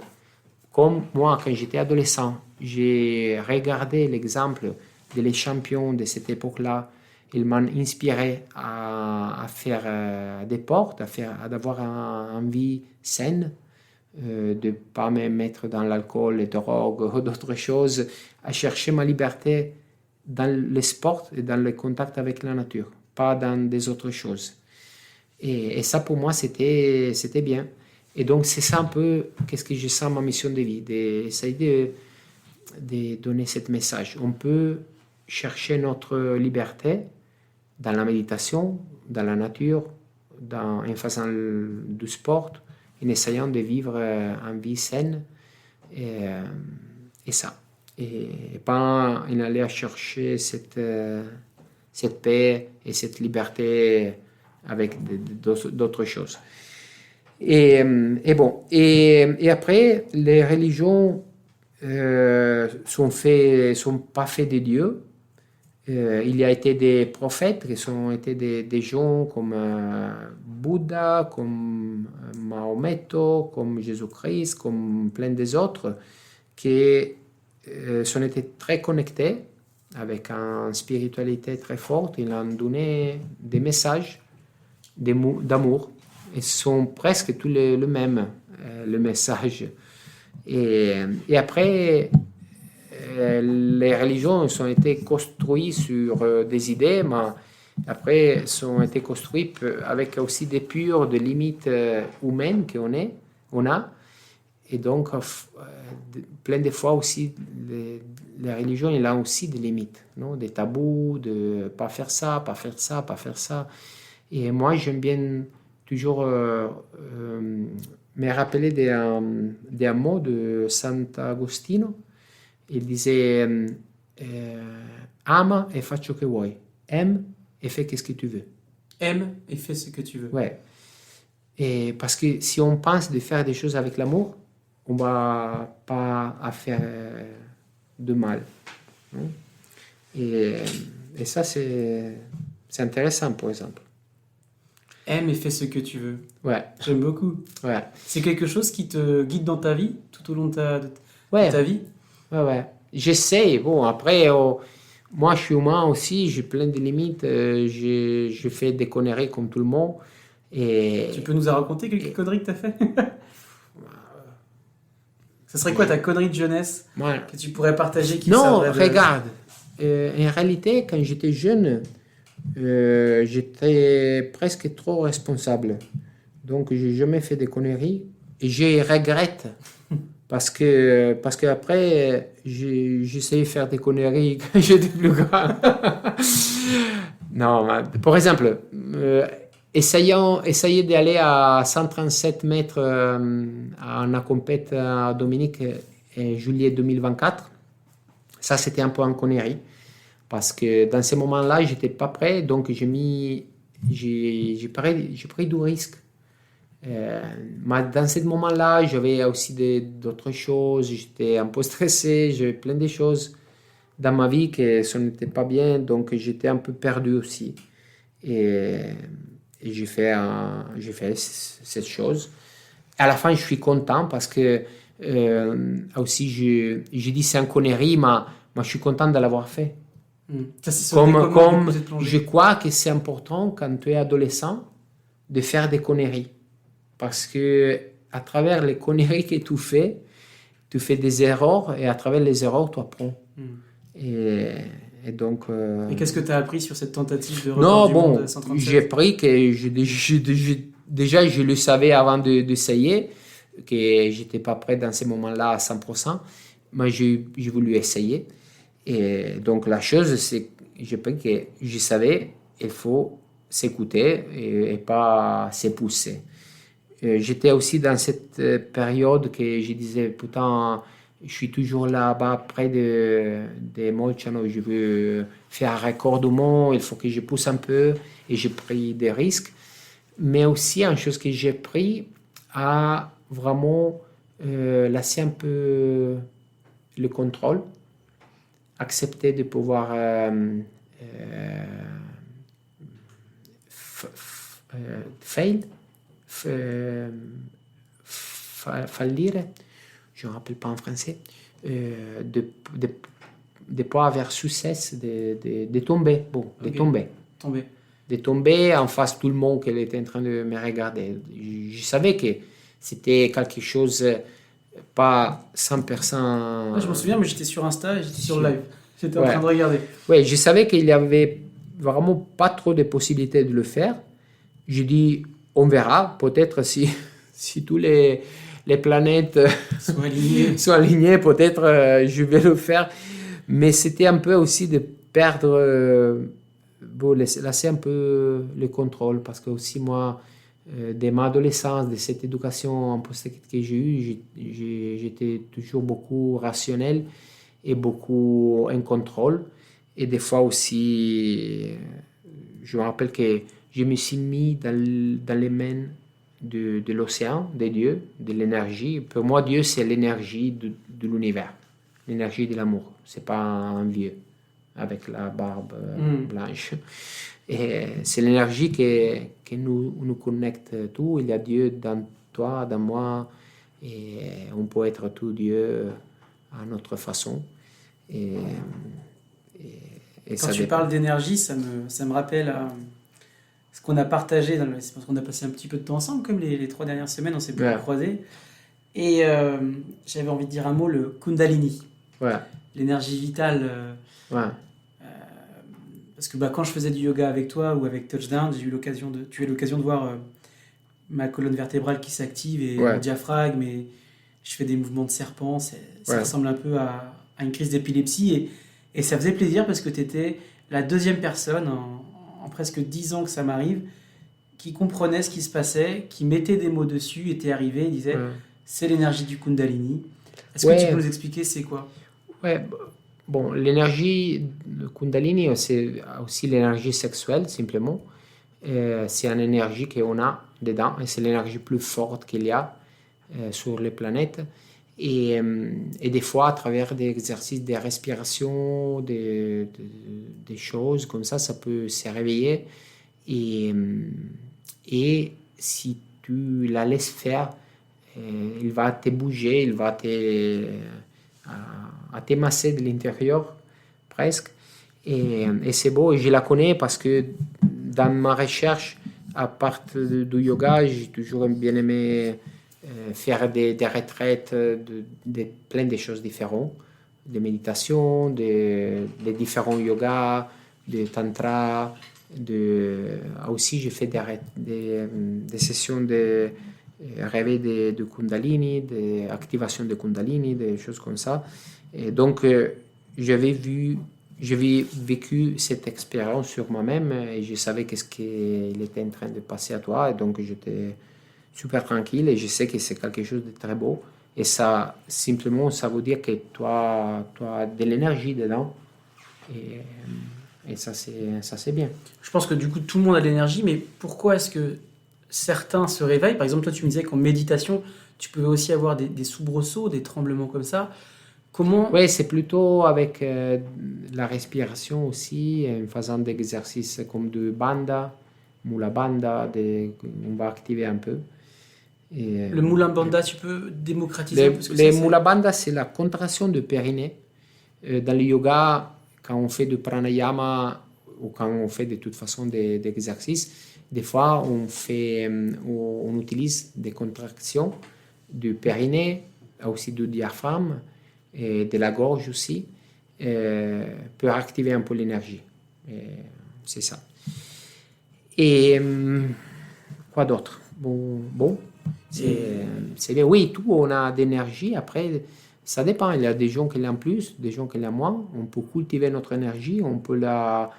comme moi, quand j'étais adolescent, j'ai regardé l'exemple des champions de cette époque-là. Ils m'ont inspiré à faire des portes, d'avoir une vie saine, de ne pas me mettre dans l'alcool, les drogues ou d'autres choses, à chercher ma liberté dans le sport et dans le contact avec la nature, pas dans des autres choses. Et ça, pour moi, c'était bien. Et donc, c'est ça un peu, qu'est-ce que je sens ma mission de vie, d'essayer de donner ce message. On peut chercher notre liberté dans la méditation, dans la nature, en faisant du sport, en essayant de vivre une vie saine. Et ça. Et pas en aller chercher cette paix et cette liberté avec d'autres choses. Et après, les religions sont pas faites de Dieu. Il y a été des prophètes qui ont été des gens comme Bouddha, comme Mahomet, comme Jésus-Christ, comme plein des autres, qui sont été très connectés avec une spiritualité très forte. Ils ont donné des messages d'amour. Ils sont presque tous le même, le message. Et après, les religions ont été construites sur des idées, mais après, ont été construites avec aussi des pures, des limites humaines qu'on a. Et donc, plein de fois aussi, les religions, il a aussi des limites, non? Des tabous, de pas faire ça, pas faire ça, pas faire ça. Et moi, j'aime bien toujours me rappeler d'un mot de Sant'Agostino. Il disait ama e fai ciò che vuoi. Aime et fais ce que tu veux. Aime et fais ce que tu veux. Ouais. Et parce que si on pense de faire des choses avec l'amour, on va pas faire de mal. Et ça, c'est intéressant, par exemple. Aime et fais ce que tu veux. Ouais. J'aime beaucoup. Ouais. C'est quelque chose qui te guide dans ta vie, tout au long de ta vie. Ouais. J'essaie. Bon, après, moi, je suis humain aussi, j'ai plein de limites. Je fais des conneries comme tout le monde. Et tu peux nous raconter quelques conneries que tu as fait? Ce serait quoi ta connerie de jeunesse que tu pourrais partager Non, regarde. En réalité, quand j'étais jeune, j'étais presque trop responsable. Donc, j'ai jamais fait des conneries. Et je regrette. Parce que après, j'ai essayé de faire des conneries quand j'étais plus grand. Non, par exemple, essayer d'aller à 137 mètres à la compète à Dominique en juillet 2024, ça c'était un peu une connerie. Parce que dans ce moment-là, j'étais pas prêt, donc j'ai pris du risque. Mais dans ce moment-là, j'avais aussi d'autres choses, j'étais un peu stressé, j'avais plein de choses dans ma vie qui ce n'était pas bien, donc j'étais un peu perdu aussi. Et j'ai fait cette chose. À la fin, je suis content parce que aussi, j'ai dit c'est une connerie, mais moi, je suis content de l'avoir fait. Ça, c'est sur des commandes Comme de plongée. je crois que c'est important quand tu es adolescent de faire des conneries. Parce que à travers les conneries que tu fais des erreurs et à travers les erreurs, tu apprends. Et donc... Et qu'est-ce que tu as appris sur cette tentative de Non, record du bon, monde 137? j'ai appris que déjà, je le savais avant d'essayer, que je n'étais pas prêt dans ce moment-là à 100%, mais j'ai voulu essayer. Et donc, la chose, c'est que j'ai appris que je savais, il faut s'écouter et pas se pousser. J'étais aussi dans cette période que je disais, putain, je suis toujours là-bas près de Molcano, je veux faire un record du monde, il faut que je pousse un peu et j'ai pris des risques. Mais aussi, une chose que j'ai pris à vraiment laisser un peu le contrôle, accepter de pouvoir faillir, je ne me rappelle pas en français, de pas avoir succès, de tomber, de tomber en face de tout le monde qui était en train de me regarder. Je savais que c'était quelque chose pas 100%. Je m'en souviens, mais j'étais sur Insta et j'étais sur le live. J'étais en train de regarder. Oui, je savais qu'il n'y avait vraiment pas trop de possibilités de le faire. Je dis, on verra, peut-être si tous les planètes sont alignées, peut-être je vais le faire. Mais c'était un peu aussi de perdre, laisser un peu le contrôle, parce que aussi moi, de ma adolescence, de cette éducation en post que j'ai eue, j'étais toujours beaucoup rationnel et beaucoup en contrôle. Et des fois aussi, je me rappelle que je me suis mis dans les mains de l'océan, des dieux, de l'énergie. Pour moi, Dieu, c'est l'énergie de l'univers, l'énergie de l'amour. C'est pas un vieux avec la barbe blanche. Et c'est l'énergie qui nous connecte tout. Il y a Dieu dans toi, dans moi, et on peut être tout Dieu à notre façon. Et quand tu parles d'énergie, ça me rappelle ce qu'on a partagé, c'est parce qu'on a passé un petit peu de temps ensemble, comme les 3 dernières semaines, on s'est beaucoup croisés. Et j'avais envie de dire un mot, le Kundalini. L'énergie vitale. Parce que quand je faisais du yoga avec toi ou avec Touchdown, tu as eu l'occasion de voir ma colonne vertébrale qui s'active et mon diaphragme, et je fais des mouvements de serpent. Ça ressemble un peu à une crise d'épilepsie. Et ça faisait plaisir parce que tu étais la deuxième personne en presque 10 ans que ça m'arrive qui comprenait ce qui se passait, qui mettait des mots dessus, était arrivé et disait c'est l'énergie du Kundalini. Est-ce que tu peux nous expliquer c'est quoi? Bon, l'énergie du Kundalini, c'est aussi l'énergie sexuelle, simplement. C'est une énergie qu'on a dedans et c'est l'énergie plus forte qu'il y a sur les planètes. Et des fois, à travers des exercices de respiration, des choses comme ça peut se réveiller. Et si tu la laisses faire, il va te bouger, il va te masser de l'intérieur, presque. Et c'est beau, et je la connais parce que dans ma recherche, à part du yoga, j'ai toujours bien aimé faire des retraites de plein de choses différentes, de méditation, de différents yogas, de tantra, aussi j'ai fait des sessions de réveil de Kundalini, d'activation de Kundalini, des choses comme ça. Et donc j'avais vécu cette expérience sur moi-même et je savais qu'est-ce qu'il était en train de passer à toi, et donc j'étais super tranquille et je sais que c'est quelque chose de très beau, et ça simplement ça veut dire que toi as de l'énergie dedans, et ça c'est bien. Je pense que du coup tout le monde a de l'énergie, mais pourquoi est-ce que certains se réveillent? Par exemple, toi tu me disais qu'en méditation tu pouvais aussi avoir des soubresauts, des tremblements comme ça. Oui, c'est plutôt avec la respiration aussi, en faisant des exercices comme de Bandha, Mula Bandha, on va activer un peu. Le Mula Bandha, tu peux démocratiser un peu ce que c'est? Mula Bandha, c'est la contraction du périnée Dans le yoga, quand on fait du pranayama ou quand on fait de toute façon des exercices, des fois on utilise des contractions du périnée, aussi du diaphragme et de la gorge aussi, pour activer un peu l'énergie. C'est ça. Et quoi d'autre? Bon, c'est bien. Oui, tout, on a d'énergie. Après, ça dépend. Il y a des gens qui l'ont plus, des gens qui l'ont moins. On peut cultiver notre énergie, on peut la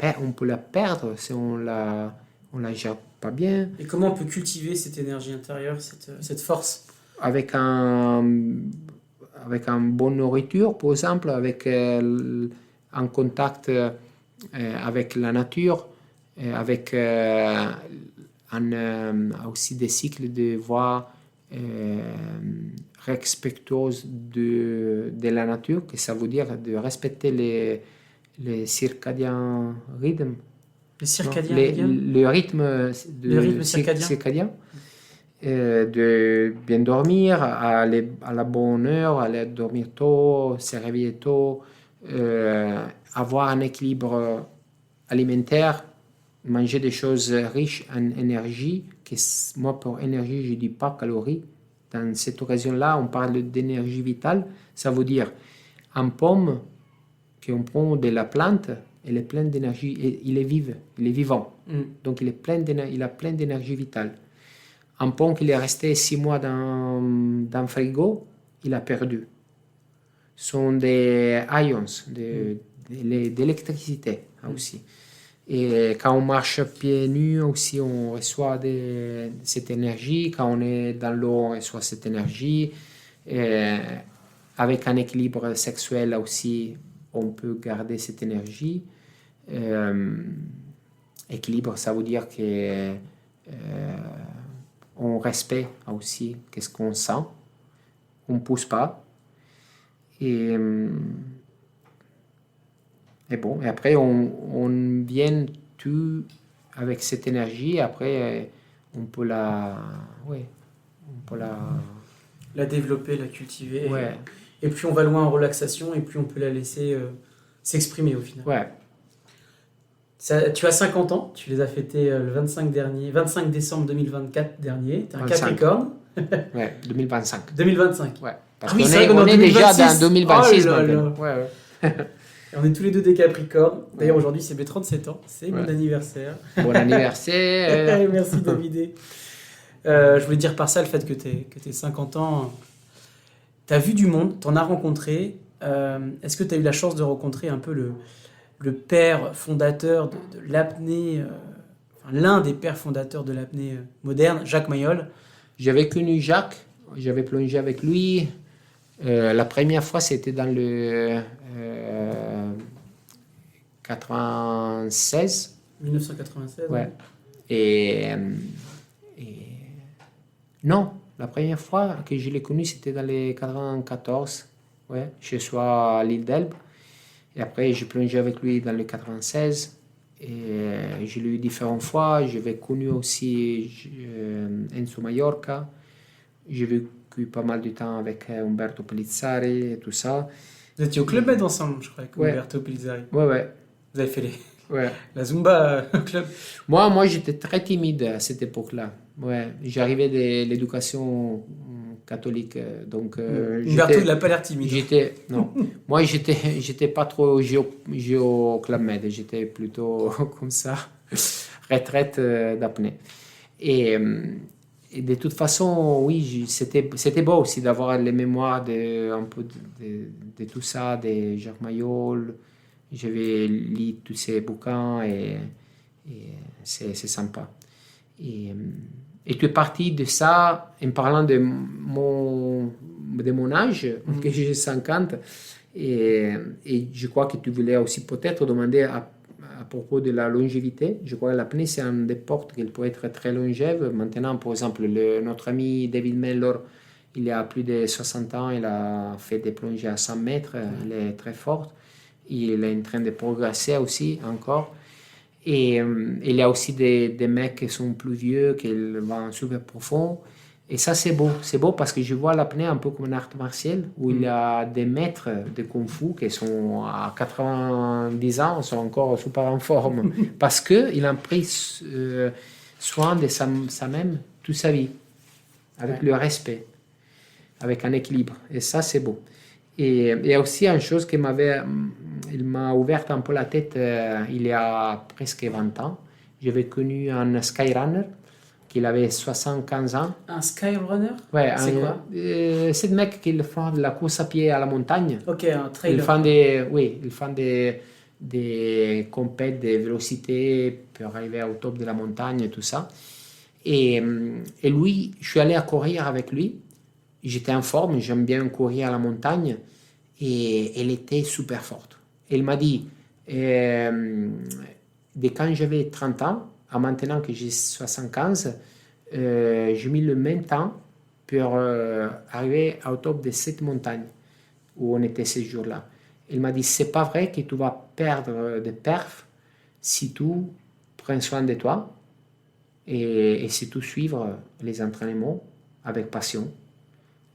perdre si on la gère pas bien. Et comment on peut cultiver cette énergie intérieure, cette force? Avec un bonne nourriture, par exemple, avec en contact avec la nature, avec aussi des cycles de voix respectueuses de la nature, que ça veut dire de respecter les circadiens rythmes. Les circadiens le rythme circadien. De bien dormir, aller à la bonne heure, aller dormir tôt, se réveiller tôt, avoir un équilibre alimentaire, manger des choses riches en énergie, que moi pour énergie je ne dis pas calories. Dans cette occasion-là, on parle d'énergie vitale, ça veut dire un pomme qu'on prend de la plante, elle est pleine d'énergie, et il est vivant, donc il a plein d'énergie vitale. Un pomme qui est resté 6 mois dans le frigo, il a perdu. Ce sont des ions, d'électricité aussi. Et quand on marche pieds nus aussi, on reçoit cette énergie. Quand on est dans l'eau, on reçoit cette énergie. Et avec un équilibre sexuel aussi, on peut garder cette énergie. Équilibre, ça veut dire que on respecte aussi qu'est-ce qu'on sent, on ne pousse pas, et bon, et après on vient tout avec cette énergie, après on peut la développer, la cultiver, ouais. Et plus on va loin en relaxation, et plus on peut la laisser s'exprimer au final. Ouais. Tu as 50 ans, tu les as fêtés le 25 décembre 2024 dernier. Tu es un Capricorne. Ouais, 2025. 2025. Ouais. Parce qu'on est déjà dans 2026. Ouais. On est tous les deux des Capricornes. D'ailleurs, aujourd'hui, c'est mes 37 ans. C'est mon anniversaire. Bon anniversaire. Merci, David. Je voulais dire par ça le fait que tu 50 ans. Tu as vu du monde, tu en as rencontré. Est-ce que tu as eu la chance de rencontrer un peu le père fondateur de l'apnée, l'un des pères fondateurs de l'apnée moderne, Jacques Mayol? J'avais connu Jacques, j'avais plongé avec lui. La première fois, c'était dans le 96. 1996. Ouais. Et non, la première fois que je l'ai connu, c'était dans les 94. Ouais, chez soi à l'île d'Elbe. Et après, j'ai plongé avec lui dans le 96. Et je l'ai eu différentes fois. J'avais connu aussi Enzo Maiorca. J'ai vécu pas mal de temps avec Umberto Pellizzari et tout ça. Vous étiez au Club Med ensemble, je crois, avec Umberto Pellizzari. Ouais. Vous avez fait la Zumba au club. Moi, j'étais très timide à cette époque-là. Ouais, j'arrivais de l'éducation catholique, donc Umberto, il n'a pas l'air timide. Moi j'étais pas trop géo Club Med, j'étais plutôt comme ça, retraite d'apnée. Et de toute façon, oui, c'était beau aussi d'avoir les mémoires un peu de tout ça, de Jacques Mayol. J'avais lu tous ces bouquins et c'est sympa. Et tu es parti de ça en parlant de mon âge, que j'ai 50. Et je crois que tu voulais aussi peut-être demander à propos de la longévité. Je crois que l'apnée, c'est un des portes qui peut être très longève. Maintenant, par exemple, notre ami David Mellor, il a plus de 60 ans, il a fait des plongées à 100 mètres, il est très fort. Il est en train de progresser aussi encore. Et il y a aussi des mecs qui sont plus vieux, qui vont super profond. Et ça, c'est beau. C'est beau parce que je vois l'apnée un peu comme un art martial où il y a des maîtres de Kung Fu qui sont à 90 ans, sont encore super en forme parce qu'ils ont pris soin de sa même toute sa vie, avec le respect, avec un équilibre. Et ça, c'est beau. Et il y a aussi une chose qui il m'a ouvert un peu la tête il y a presque 20 ans. J'avais connu un skyrunner qui avait 75 ans. Un skyrunner? Ouais, c'est quoi? C'est le mec qui fait de la course à pied à la montagne. Ok, un trailer. Ils font des compètes de vélocité pour arriver au top de la montagne et tout ça. Et lui, je suis allé à courir avec lui. J'étais en forme, j'aime bien courir à la montagne. Et elle était super forte. Elle m'a dit, de quand j'avais 30 ans à maintenant que j'ai 75, j'ai mis le même temps pour arriver au top de cette montagne où on était ces jours-là. Elle m'a dit, c'est pas vrai que tu vas perdre de perf si tu prends soin de toi et si tu suivre les entraînements avec passion.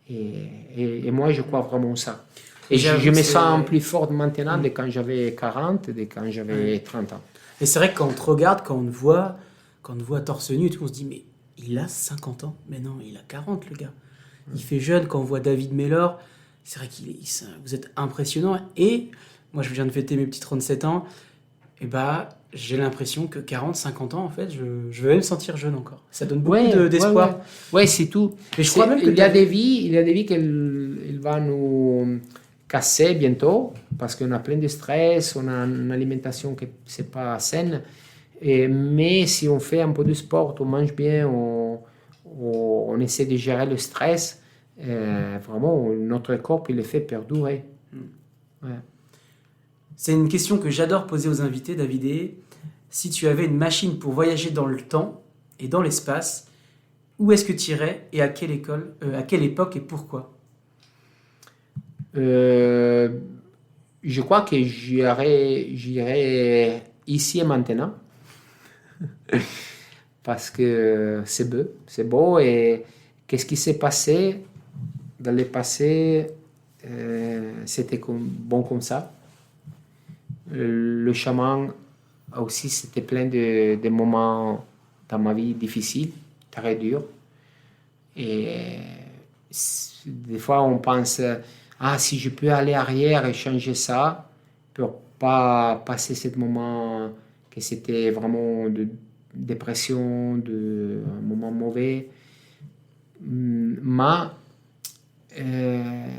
Et moi, je crois vraiment ça. Et je me sens plus fort maintenant de quand j'avais 40, de quand j'avais 30 ans. Et c'est vrai que quand on te regarde, quand on te voit torse nu et tout, on se dit, mais il a 50 ans. Mais non, il a 40, le gars. Il fait jeune. Quand on voit David Mellor, c'est vrai vous êtes impressionnant. Et moi, je viens de fêter mes petits 37 ans. Et bah, j'ai l'impression que 40, 50 ans, en fait, je vais me sentir jeune encore. Ça donne beaucoup d'espoir. Ouais, c'est tout. Mais je crois même que il y a des vies qu'elle va nous casser bientôt parce qu'on a plein de stress, on a une alimentation qui c'est pas saine. Mais si on fait un peu de sport, on mange bien, on essaie de gérer le stress, vraiment, notre corps, il est fait pour durer. Ouais. C'est une question que j'adore poser aux invités, David. Si tu avais une machine pour voyager dans le temps et dans l'espace, où est-ce que tu irais et à quelle époque et pourquoi? Je crois que j'irai ici et maintenant parce que c'est beau et qu'est-ce qui s'est passé dans le passé, c'était bon comme ça. Le chaman aussi, c'était plein de moments dans ma vie difficiles, très durs. Et des fois, on pense, si je peux aller arrière et changer ça, pour pas passer ce moment que c'était vraiment de dépression, un moment mauvais. Mais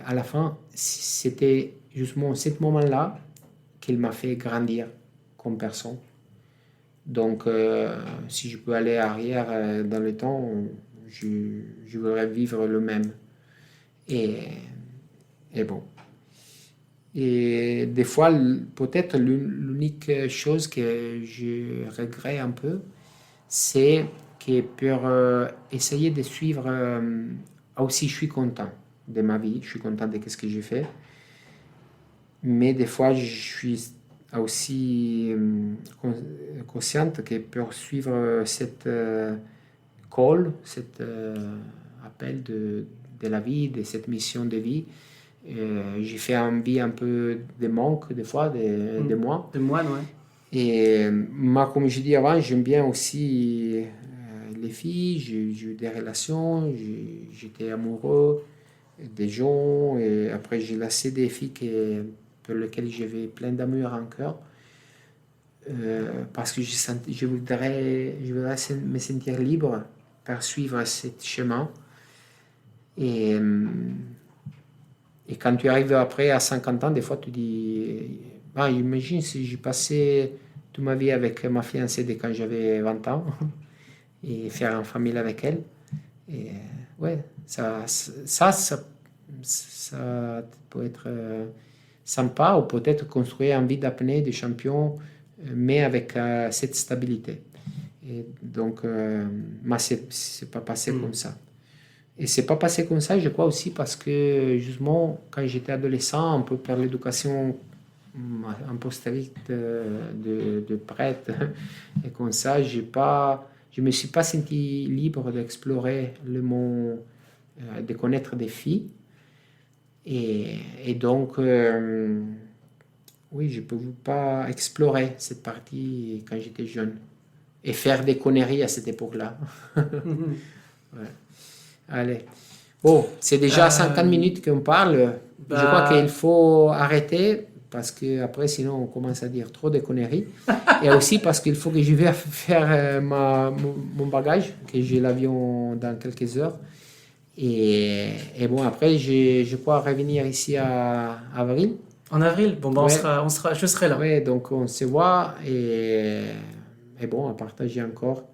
à la fin, c'était justement ce moment-là qu'il m'a fait grandir comme personne. Donc, si je peux aller arrière dans le temps, je voudrais vivre le même. Et bon. Et des fois, peut-être l'unique chose que je regrette un peu, c'est que pour essayer de suivre, aussi je suis content de ma vie, je suis content de ce que j'ai fait, mais des fois je suis aussi consciente que pour suivre cette call, cet appel de la vie, de cette mission de vie, j'ai fait envie un peu de manque des fois de moi. De moi, ouais. Et moi, comme je dis avant, j'aime bien aussi les filles, j'ai eu des relations, j'étais amoureux des gens, et après j'ai laissé des filles pour lesquelles j'avais plein d'amour en cœur, parce que je voudrais me sentir libre pour suivre ce chemin. Et quand tu arrives après à 50 ans, des fois tu dis, imagine si j'ai passé toute ma vie avec ma fiancée dès quand j'avais 20 ans et faire une famille avec elle. Et ouais, ça peut être sympa, ou peut-être construire une vie d'apnée de champion, mais avec cette stabilité. Et donc, moi, c'est pas passé comme ça. Et c'est pas passé comme ça, je crois aussi, parce que justement, quand j'étais adolescent, un peu par l'éducation un peu stricte de prêtre, et comme ça, j'ai pas je ne me suis pas senti libre d'explorer le monde, de connaître des filles. Et donc, oui, je ne pouvais pas explorer cette partie quand j'étais jeune et faire des conneries à cette époque-là. Ouais. Allez. Bon, c'est déjà 50 minutes qu'on parle. Je crois qu'il faut arrêter parce que après, sinon, on commence à dire trop de conneries. Et aussi parce qu'il faut que je vais faire mon bagage, que j'ai l'avion dans quelques heures. Et bon, après, je pourrai revenir ici à avril. En avril? Bon, bah, Ouais. je serai là. Oui, donc on se voit et bon, à partager encore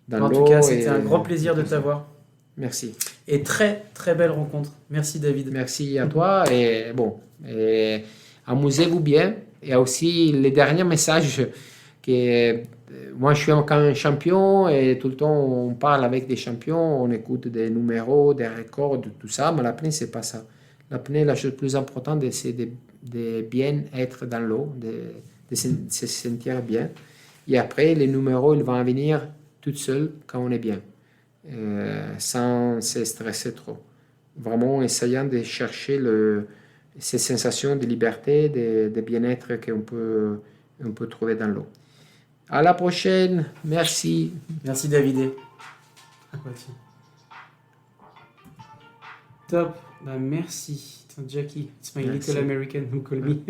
dans l'eau. En tout cas, c'était un grand plaisir de t'avoir. Merci. Et très, très belle rencontre. Merci, David. Merci à toi. Et bon, amusez-vous bien. Et aussi, les derniers messages que moi, je suis quand même champion et tout le temps, on parle avec des champions, on écoute des numéros, des records, tout ça. Mais l'apnée, c'est pas ça. L'apnée, la chose plus importante, c'est de bien être dans l'eau, de se sentir bien. Et après, les numéros, ils vont venir tout seuls quand on est bien. Sans se stresser trop. Vraiment essayant de chercher ces sensations de liberté, de bien-être qu'on peut trouver dans l'eau. À la prochaine. Merci. Merci, David. Top. Bah, merci. Jackie, it's my Merci. little American who call me.